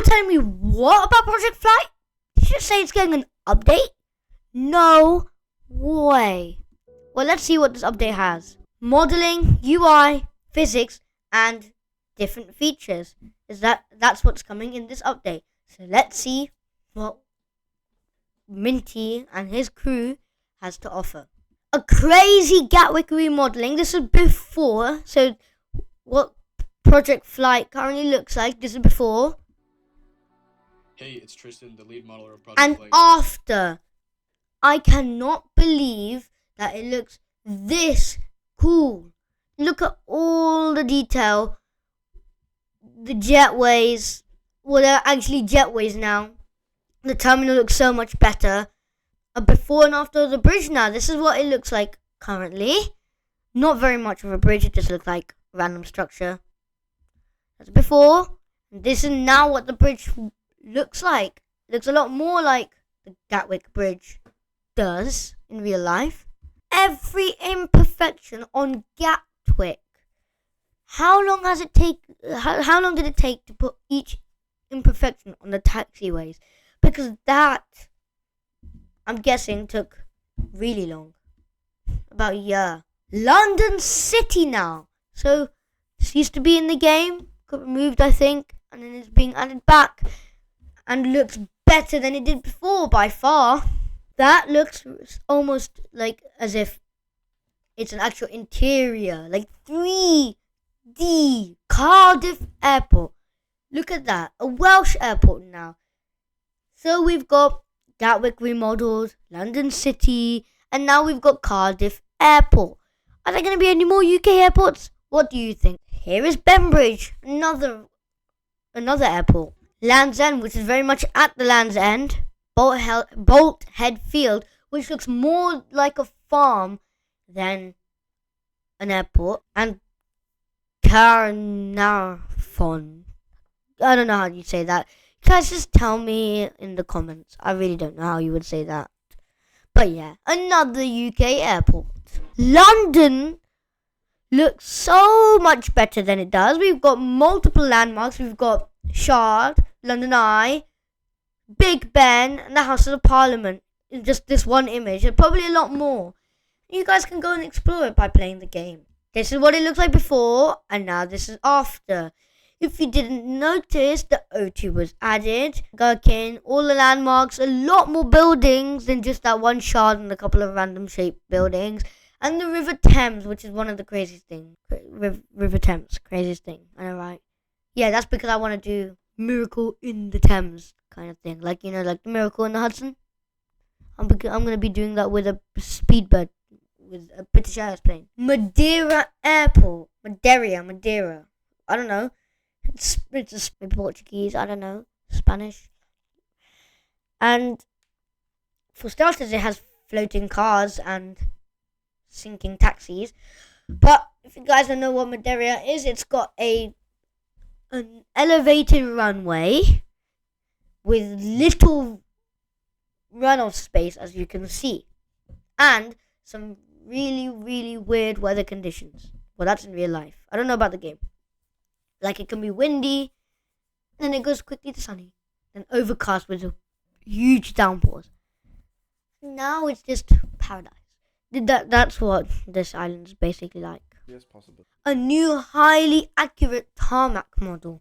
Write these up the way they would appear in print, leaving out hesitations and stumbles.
telling me what about Project Flight? Did you just say it's getting an update? No way. Well, let's see what this update has. Modeling, UI, physics, and different features. That's what's coming in this update. So let's see what Minty and his crew has to offer. A crazy Gatwick remodeling. This is before. So what Project Flight currently looks like. This is before. Hey, it's Tristan, the lead modeler of Project And Flight. after. I cannot believe that it looks this cool. Look at all the detail. The jetways. Well, they're actually jetways now. The terminal looks so much better. A before and after of the bridge now. This is what it looks like currently. Not very much of a bridge. It just looks like random structure. That's before. And this is now what the bridge looks like. It looks a lot more like the Gatwick Bridge does in real life. Every imperfection on Gatwick. How long did it take to put each imperfection on the taxiways? Because that, I'm guessing, took really long. About a year. London City now. So this used to be in the game, got removed I think, and then it's being added back and looks better than it did before by far. That looks almost like as if it's an actual interior, like 3D. Cardiff Airport. Look at that, a Welsh airport now. So we've got Gatwick remodeled, London City, and now we've got Cardiff Airport. Are there going to be any more UK airports? What do you think? Here is Bembridge, another airport. Land's End, which is very much at the Land's End. Bolt Head Field, which looks more like a farm than an airport. And Caernarfon. I don't know how you say that. You guys just tell me in the comments. I really don't know how you would say that. But yeah, another UK airport. London looks so much better than it does. We've got multiple landmarks. We've got Shard, London Eye, Big Ben, and the House of Parliament. In just this one image, and probably a lot more. You guys can go and explore it by playing the game. This is what it looked like before, and now this is after. If you didn't notice, the O2 was added. Gherkin, all the landmarks, a lot more buildings than just that one shard and a couple of random shaped buildings. And the River Thames, which is one of the craziest things. River Thames, craziest thing. I know, right? Yeah, that's because I want to do Miracle in the Thames kind of thing. Like, like the Miracle in the Hudson. I'm going to be doing that with a speedbird, with a British Airways plane. Madeira Airport. Madeira. I don't know. It's Portuguese, I don't know. Spanish. And for starters, it has floating cars and sinking taxis. But if you guys don't know what Madeira is, it's got an elevated runway with little runoff space, as you can see, and some really, really weird weather conditions. Well, that's in real life. I don't know about the game. Like, it can be windy, then it goes quickly to sunny, then overcast with huge downpours. Now it's just paradise. That's what this island is basically like. Yes, possible. A new highly accurate tarmac model.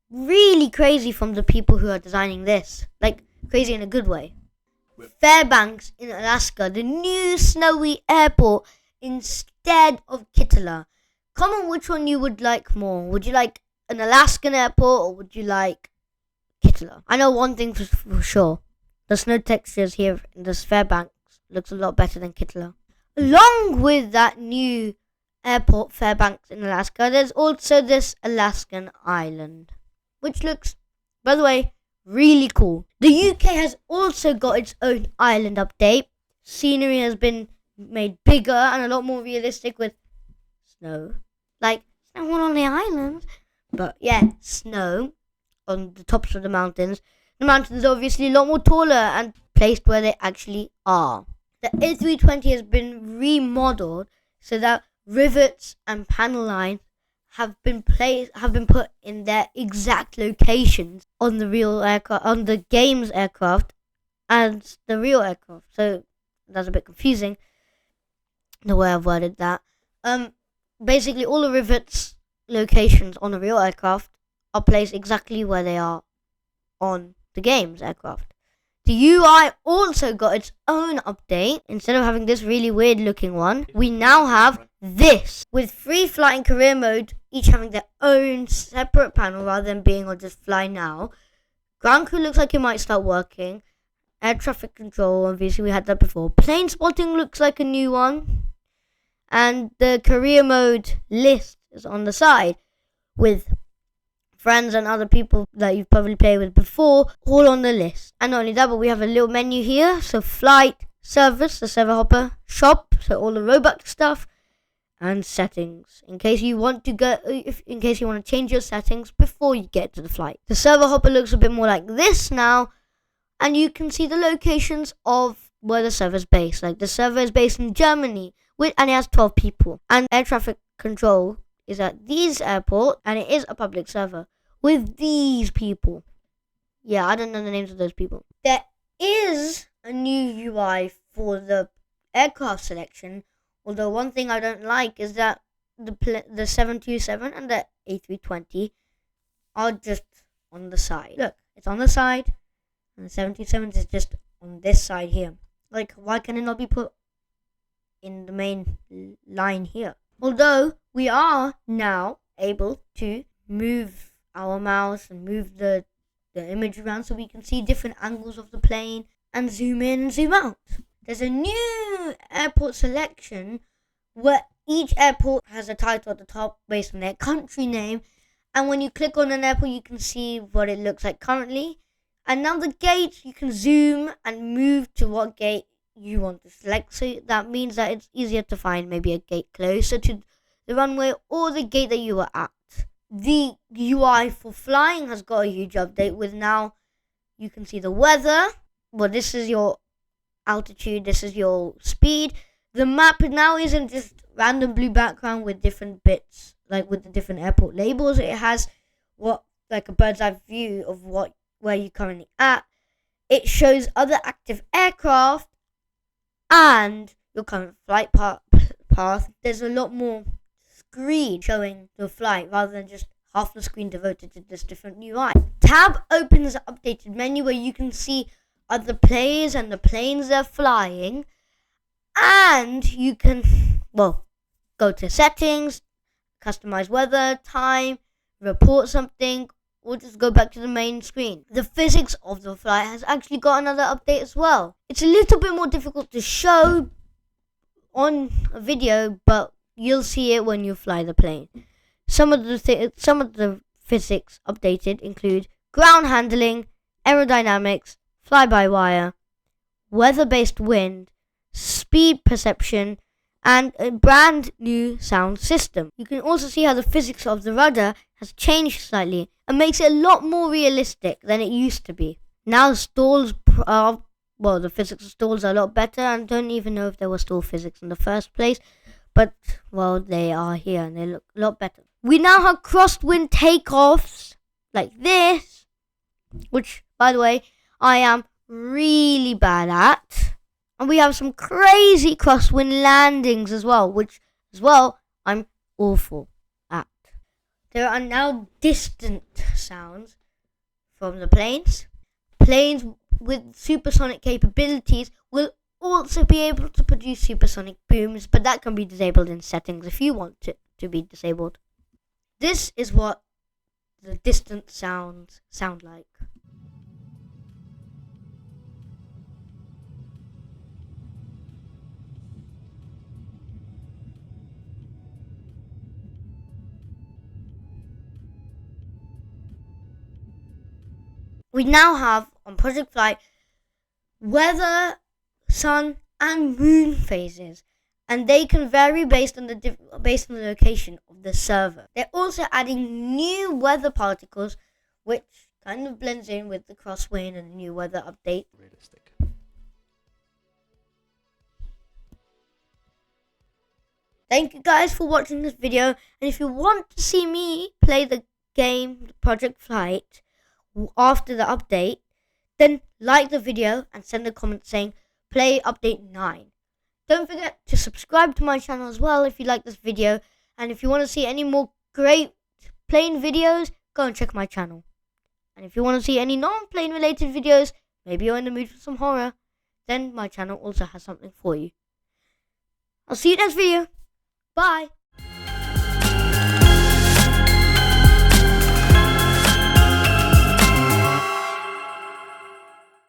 Really crazy from the people who are designing this. Like, crazy in a good way. Fairbanks in Alaska, the new snowy airport instead of Kittler. Comment which one you would like more. Would you like an Alaskan airport or would you like Kittler? I know one thing for sure. The snow textures here in this Fairbanks looks a lot better than Kittler. Along with that new airport, Fairbanks in Alaska, there's also this Alaskan island, which looks, by the way, really cool. The UK has also got its own island update. Scenery has been made bigger and a lot more realistic with snow. Like, snow on the islands. But yeah, snow on the tops of the mountains. The mountains are obviously a lot more taller and placed where they actually are. The A320 has been remodeled so that rivets and panel lines have been put in their exact locations on the real aircraft, on the game's aircraft, and the real aircraft. So that's a bit confusing the way I've worded that. Basically all the rivets locations on the real aircraft are placed exactly where they are on the game's aircraft. The UI also got its own update. Instead of having this really weird looking one, we now have this, with free flight and career mode each having their own separate panel rather than being on just fly now. Ground crew looks like it might start working. Air traffic control, obviously we had that before. Plane spotting looks like a new one. And the career mode list is on the side with friends and other people that you've probably played with before, all on the list. And not only that, but we have a little menu here. So flight, service, the server hopper, shop, so all the robot stuff, and settings. In case you want to change your settings before you get to the flight. The server hopper looks a bit more like this now, and you can see the locations of where the server's based. Like the server is based in Germany, and it has 12 people. And air traffic control is at these airport, and it is a public server with these people. Yeah, I don't know the names of those people. There is a new UI for the aircraft selection, although one thing I don't like is that the 727 and the A320 are just on the side. Look, it's on the side, and the 727 is just on this side here. Like, why can it not be put in the main line here? Although we are now able to move our mouse and move the image around so we can see different angles of the plane and zoom in and zoom out. There's a new airport selection where each airport has a title at the top based on their country name, and when you click on an airport you can see what it looks like currently. And now the gates, you can zoom and move to what gate you want to select, so that means that it's easier to find maybe a gate closer to the runway or the gate that you were at. The UI for flying has got a huge update with now you can see the weather. Well, this is your altitude, this is your speed. The map now isn't just random blue background with different bits, like with the different airport labels. It has like a bird's eye view of where you're currently at. It shows other active aircraft and your current flight path. There's a lot more screen showing the flight rather than just half the screen devoted to this different UI. Tab opens the updated menu where you can see other players and the planes they're flying, and you can go to settings, customize weather, time, report something, or just go back to the main screen. The physics of the flight has actually got another update as well. It's a little bit more difficult to show on a video, but you'll see it when you fly the plane. Some of the physics updated include ground handling, aerodynamics, fly-by-wire, weather-based wind, speed perception, and a brand new sound system. You can also see how the physics of the rudder has changed slightly and makes it a lot more realistic than it used to be. Now stalls the physics of stalls are a lot better, and don't even know if there was stall physics in the first place, but they are here and they look a lot better. We now have crosswind takeoffs like this, which, by the way, I am really bad at. And we have some crazy crosswind landings as well, which I'm awful at. There are now distant sounds from the planes. Planes with supersonic capabilities will also be able to produce supersonic booms, but that can be disabled in settings if you want it to be disabled. This is what the distant sounds sound like. We now have on Project Flight weather, sun, and moon phases, and they can vary based on the location of the server. They're also adding new weather particles, which kind of blends in with the crosswind and the new weather update. Realistic. thank you guys for watching this video. And if you want to see me play the game Project Flight after the update, then like the video and send a comment saying play update 9. Don't forget to subscribe to my channel as well if you like this video. And if you want to see any more great plane videos, go and check my channel. And if you want to see any non-plane related videos, maybe you're in the mood for some horror, then my channel also has something for you. I'll see you next video. Bye.